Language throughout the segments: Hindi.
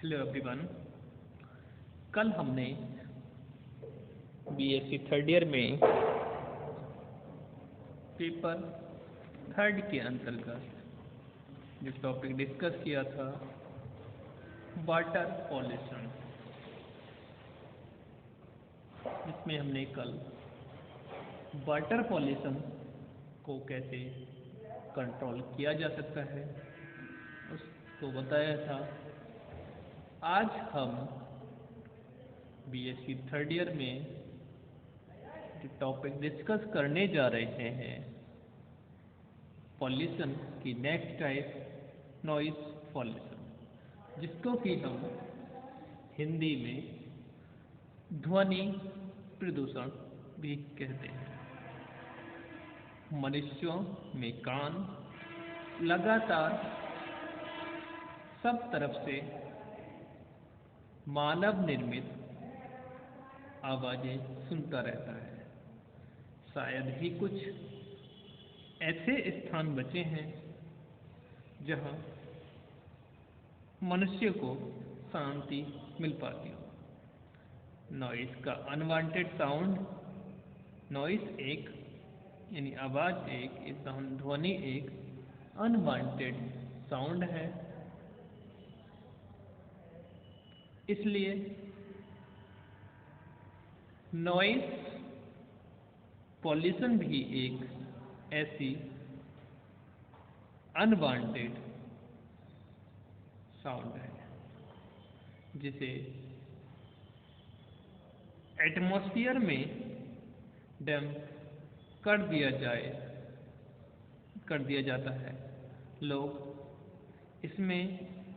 Hello everyone. कल हमने बीएससी थर्ड ईयर में पेपर थर्ड के अंतर्गत जो टॉपिक डिस्कस किया था वाटर पॉल्यूशन, जिसमें हमने कल वाटर पॉल्यूशन को कैसे कंट्रोल किया जा सकता है उसको बताया था। आज हम बीएससी थर्ड ईयर में जो टॉपिक डिस्कस करने जा रहे हैं पॉल्यूशन की नेक्स्ट टाइप नॉइस पॉल्यूशन, जिसको कि हम हिंदी में ध्वनि प्रदूषण भी कहते हैं। मनुष्यों में कान लगातार सब तरफ से मानव निर्मित आवाजें सुनता रहता है। शायद ही कुछ ऐसे स्थान बचे हैं जहां मनुष्य को शांति मिल पाती हो। नॉइस का अनवांटेड साउंड, नॉइस एक यानी आवाज एक ध्वनि एक अनवांटेड साउंड है। इसलिए नॉइस पॉल्यूशन भी एक ऐसी अनवांटेड साउंड है जिसे एटमॉस्फेयर में डंप कर दिया जाता है। लोग इसमें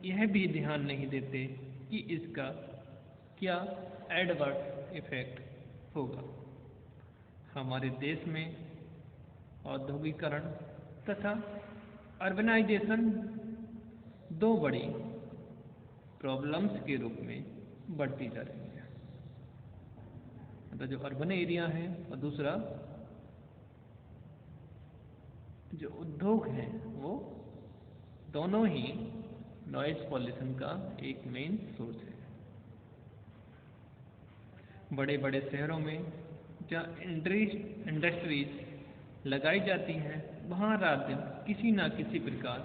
यह भी ध्यान नहीं देते कि इसका क्या एडवर्स इफेक्ट होगा। हमारे देश में औद्योगिकरण तथा अर्बनाइजेशन दो बड़ी प्रॉब्लम्स के रूप में बढ़ती जा रही है। मतलब जो अर्बन एरिया है और दूसरा जो उद्योग है, वो दोनों ही नॉइज पॉल्यूशन का एक मेन सोर्स है। बड़े बड़े शहरों में जहाँ इंडस्ट्रीज लगाई जाती हैं, वहाँ रात दिन किसी न किसी प्रकार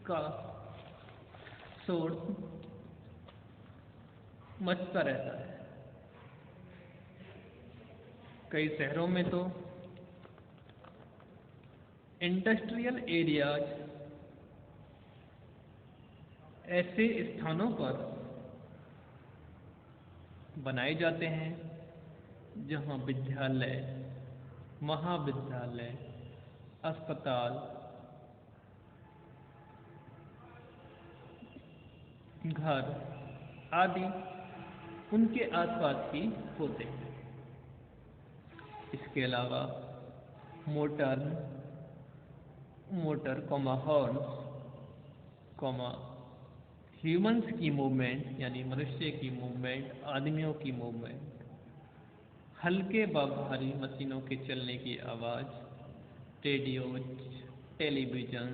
का शोर मचता रहता है। कई शहरों में तो इंडस्ट्रियल एरियाज ऐसे स्थानों पर बनाए जाते हैं जहां विद्यालय, महाविद्यालय, अस्पताल, घर आदि उनके आसपास ही होते हैं। इसके अलावा मोटर हॉर्न्स, ह्यूमंस की मूवमेंट यानी मनुष्य की मूवमेंट, आदमियों की मूवमेंट, हल्के व भारी मशीनों के चलने की आवाज़, रेडियो, टेलीविजन,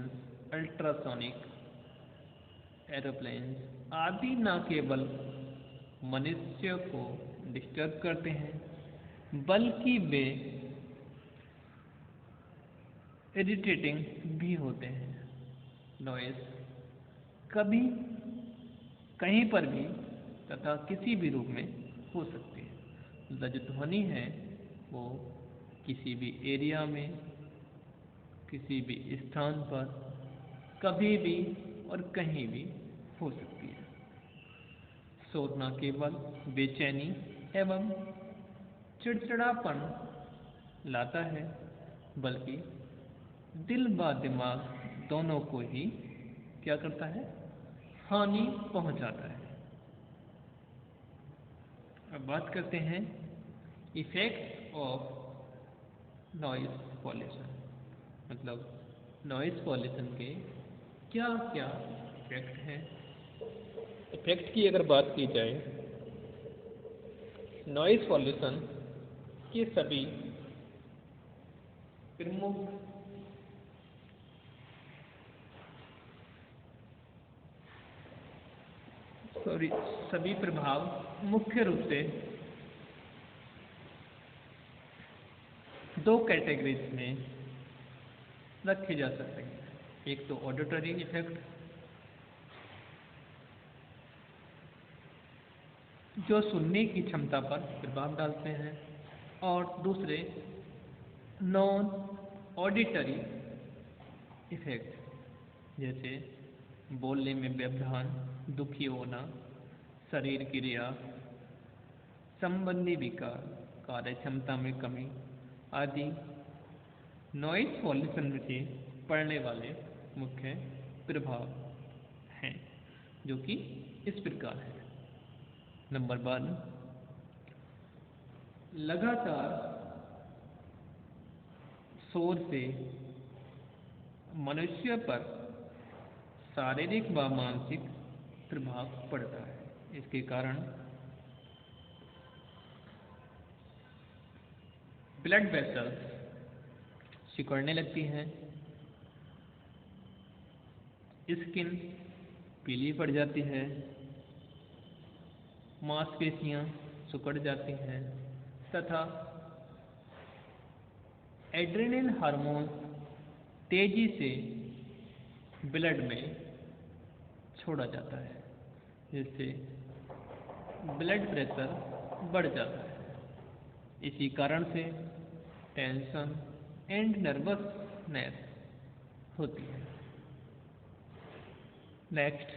अल्ट्रासोनिक एरोप्लेन आदि न केवल मनुष्य को डिस्टर्ब करते हैं बल्कि वे इरिटेटिंग भी होते हैं। नॉइस कभी कहीं पर भी तथा किसी भी रूप में हो सकती है। जो ध्वनि है वो किसी भी एरिया में, किसी भी स्थान पर, कभी भी और कहीं भी हो सकती है। शोर न केवल बेचैनी एवं चिड़चिड़ापन लाता है बल्कि दिल व दिमाग दोनों को ही क्या करता है, हानि पहुंचाता है। अब बात करते हैं इफेक्ट ऑफ नॉइस पॉल्यूशन। मतलब नॉइस पॉल्यूशन के क्या क्या इफेक्ट हैं। इफेक्ट की अगर बात की जाए, नॉइस पॉल्यूशन के सभी प्रमुख सॉरी सभी प्रभाव मुख्य रूप से दो कैटेगरीज में रखे जा सकते हैं। एक तो ऑडिटरी इफेक्ट, जो सुनने की क्षमता पर प्रभाव डालते हैं, और दूसरे नॉन ऑडिटरी इफेक्ट, जैसे बोलने में व्यवधान, दुखी होना, शरीर क्रिया संबंधी विकार, कार्य क्षमता में कमी आदि नॉइज पॉल्यूशन से पड़ने वाले मुख्य प्रभाव हैं, जो कि इस प्रकार है। नंबर 1, लगातार शोर से मनुष्य पर शारीरिक व मानसिक प्रभाव पड़ता है। इसके कारण ब्लड वेसल्स सिकुड़ने लगती हैं, स्किन पीली पड़ जाती है, मांसपेशियां सिकुड़ जाती हैं तथा एड्रेनल हार्मोन तेजी से ब्लड में छोड़ा जाता है, जिससे ब्लड प्रेशर बढ़ जाता है। इसी कारण से टेंशन एंड नर्वसनेस होती है। नेक्स्ट,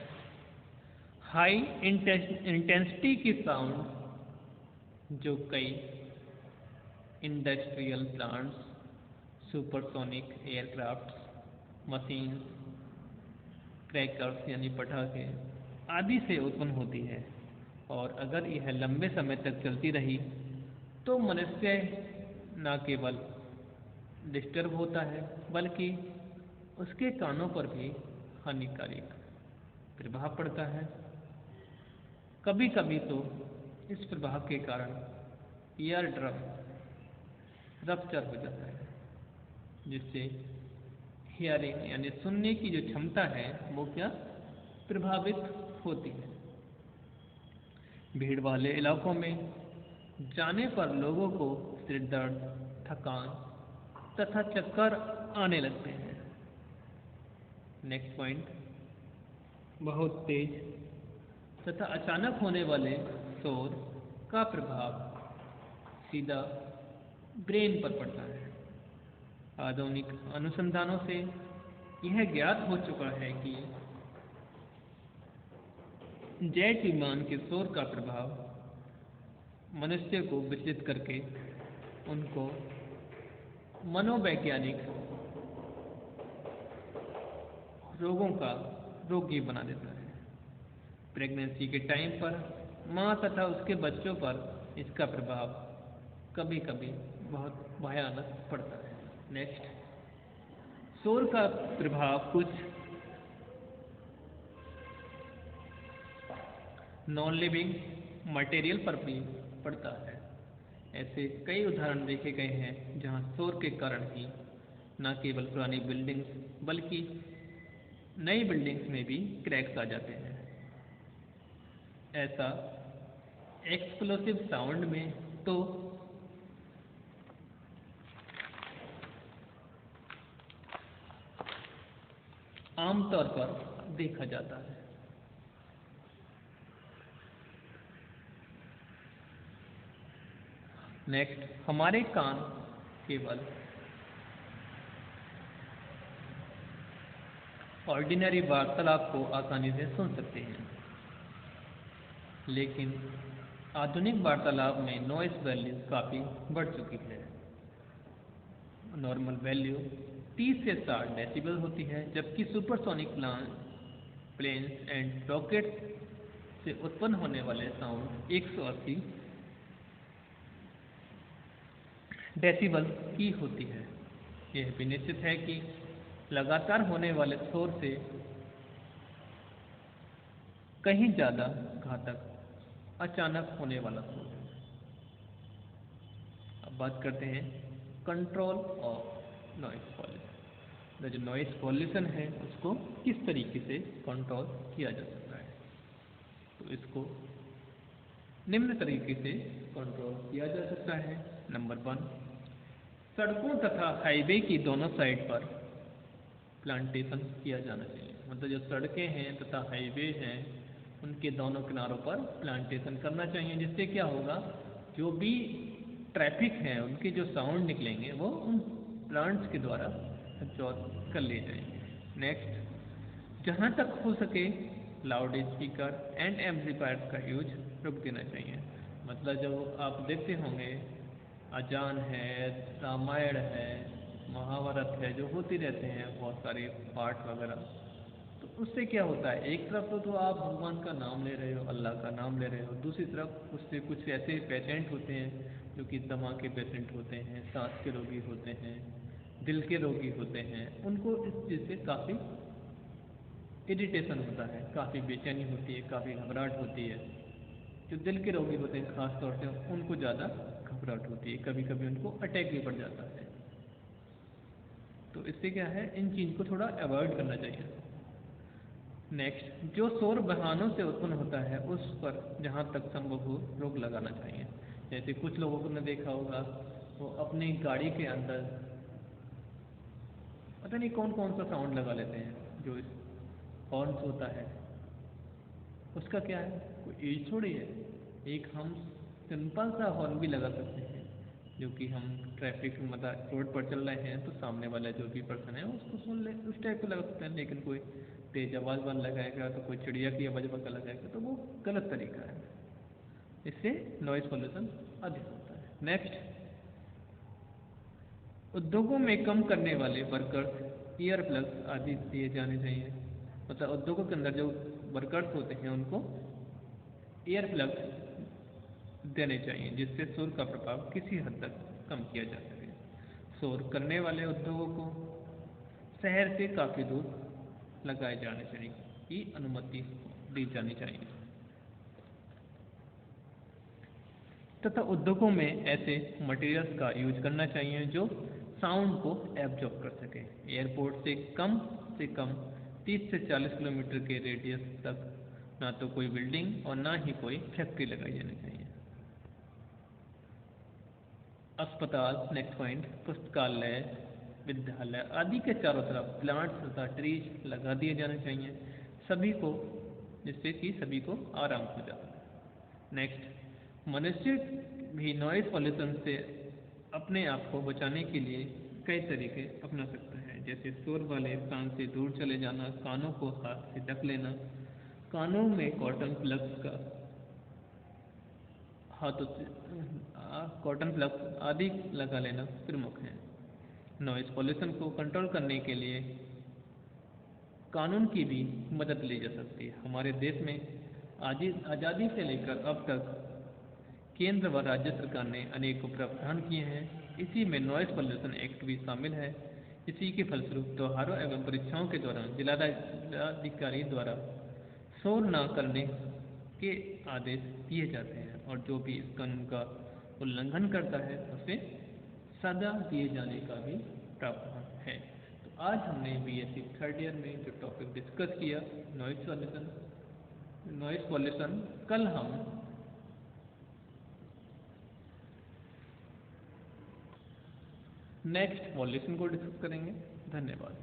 हाई इंटेंसिटी की साउंड, जो कई industrial plants, supersonic aircrafts, machine, crackers यानी पटाखे आदि से उत्पन्न होती है, और अगर यह लंबे समय तक चलती रही तो मनुष्य न केवल डिस्टर्ब होता है बल्कि उसके कानों पर भी हानिकारक प्रभाव पड़ता है। कभी कभी तो इस प्रभाव के कारण ईयर ड्रम रप्चर हो जाता है, जिससे हियरिंग यानी सुनने की जो क्षमता है वो क्या प्रभावित होती है। भीड़ वाले इलाकों में जाने पर लोगों को सिर दर्द, थकान तथा चक्कर आने लगते हैं। नेक्स्ट पॉइंट, बहुत तेज तथा अचानक होने वाले शोर का प्रभाव सीधा ब्रेन पर पड़ता है। आधुनिक अनुसंधानों से यह ज्ञात हो चुका है कि जेट विमान के शोर का प्रभाव मनुष्य को विचलित करके उनको मनोवैज्ञानिक रोगों का रोगी बना देता है। प्रेगनेंसी के टाइम पर माँ तथा उसके बच्चों पर इसका प्रभाव कभी कभी बहुत भयानक पड़ता है। नेक्स्ट, शोर का प्रभाव कुछ नॉन लिविंग मटेरियल पर भी पड़ता है। ऐसे कई उदाहरण देखे गए हैं जहां शोर के कारण ही न केवल पुरानी बिल्डिंग्स बल्कि नई बिल्डिंग्स में भी क्रैक्स आ जाते हैं। ऐसा एक्सप्लोसिव साउंड में तो आमतौर पर देखा जाता है। नेक्स्ट, हमारे कान केवल ऑर्डिनरी वार्तालाप को आसानी से सुन सकते हैं, लेकिन आधुनिक वार्तालाप में नॉइस वैल्यू काफ़ी बढ़ चुकी है। नॉर्मल वैल्यू 30 से 60 डेसिबल होती है, जबकि सुपरसोनिक प्लेन्स एंड रॉकेट्स से उत्पन्न होने वाले साउंड 180 डेसिबल की होती है। यह भी निश्चित है कि लगातार होने वाले शोर से कहीं ज़्यादा घातक अचानक होने वाला शोर है। अब बात करते हैं कंट्रोल ऑफ नॉइस पॉल्यूशन। जो नॉइस पॉल्यूशन है उसको किस तरीके से कंट्रोल किया जा सकता है। तो तो इसको निम्न तरीके से कंट्रोल किया जा सकता है। नंबर 1, सड़कों तथा हाईवे की दोनों साइड पर प्लांटेशन किया जाना चाहिए। मतलब जो सड़कें हैं तथा हाईवे हैं उनके दोनों किनारों पर प्लांटेशन करना चाहिए, जिससे क्या होगा, जो भी ट्रैफिक है उनके जो साउंड निकलेंगे वो उन प्लांट्स के द्वारा एब्जॉर्ब कर लिए जाएंगे। नेक्स्ट, जहाँ तक हो सके लाउड स्पीकर एंड एम्पलीफायर का यूज रोक देना चाहिए। मतलब जब आप देखते होंगे अजान है, रामायण है, महाभारत है, जो होती रहते हैं बहुत सारे पाठ वगैरह, तो उससे क्या होता है, एक तरफ तो आप भगवान का नाम ले रहे हो, अल्लाह का नाम ले रहे हो, दूसरी तरफ उससे कुछ ऐसे पेशेंट होते हैं जो कि दमा के पेशेंट होते हैं, सांस के रोगी होते हैं, दिल के रोगी होते हैं, उनको इस चीज़ से काफ़ी इरिटेशन होता है, काफ़ी बेचैनी होती है, काफ़ी घबराहट होती है। जो दिल के रोगी होते हैं खास तौर से उनको ज़्यादा घबराहट होती है, कभी कभी उनको अटैक भी पड़ जाता है। तो इससे क्या है, इन चीज़ को थोड़ा अवॉइड करना चाहिए। नेक्स्ट, जो शोर वाहनों से उत्पन्न होता है उस पर जहाँ तक संभव हो रोक लगाना चाहिए। जैसे कुछ लोगों को ने देखा होगा वो अपनी गाड़ी के अंदर पता नहीं कौन कौन सा साउंड लगा लेते हैं, जो हॉर्न्स होता है उसका क्या है, कोई एज थोड़ी है। एक हम सिंपल सा हॉर्न भी लगा सकते हैं, जो कि हम ट्रैफिक मतलब रोड पर चल रहे हैं तो सामने वाला जो भी पर्सन है उसको सुन ले, उस टाइप का लगा सकते हैं। लेकिन कोई तेज आवाज़ वाला लगाएगा तो कोई चिड़िया की आवाज़ वाला लगाएगा तो वो गलत तरीका है, इससे नॉइज़ पोल्यूशन अधिक होता है। नेक्स्ट, उद्योगों में कम करने वाले वर्कर्स ईयर प्लग्स आदि दिए जाने चाहिए। मतलब उद्योगों के अंदर जो वर्कर्स होते हैं उनको ईयर प्लग्स देने चाहिए, जिससे शोर का प्रभाव किसी हद तक कम किया जा सके। शोर करने वाले उद्योगों को शहर से काफ़ी दूर लगाए जाने चाहिए की अनुमति दी जानी चाहिए। तथा उद्योगों में ऐसे मटेरियल्स का यूज करना चाहिए जो साउंड को एब्जॉर्ब कर सके। एयरपोर्ट से कम 30 से 40 किलोमीटर के रेडियस तक ना तो कोई बिल्डिंग और ना ही कोई फैक्ट्री लगाई जानी चाहिए। अस्पताल, नेक्स्ट पॉइंट, पुस्तकालय, विद्यालय आदि के चारों तरफ प्लांट्स तथा ट्रीज लगा दिए जाने चाहिए सभी को, जिससे कि सभी को आराम हो जाए। नेक्स्ट, मनुष्य भी नॉइज पॉल्यूशन से अपने आप को बचाने के लिए कई तरीके अपना सकता है, जैसे शोर वाले स्थान से दूर चले जाना, कानों को हाथ से ढक लेना, कानों में कॉटन प्लग्स का हाथों से कॉटन प्लग्स आदि लगा लेना प्रमुख है। नॉइज पॉल्यूशन को कंट्रोल करने के लिए कानून की भी मदद ली जा सकती है। हमारे देश में आज़ादी से लेकर अब तक केंद्र व राज्य सरकार ने अनेक प्रावधान किए हैं, इसी में नॉइज पॉल्यूशन एक्ट भी शामिल है। इसी के फलस्वरूप त्योहारों एवं परीक्षाओं के दौरान जिलाधिकारी द्वारा शोर न करने के आदेश दिए जाते हैं और जो भी इस कानून का उल्लंघन करता है उसे सजा दिए जाने का भी प्रावधान है। तो आज हमने बीएससी थर्ड ईयर में जो टॉपिक डिस्कस किया नॉइज पॉल्यूशन, कल हम नेक्स्ट पॉल्यूशन को डिस्कस करेंगे। धन्यवाद।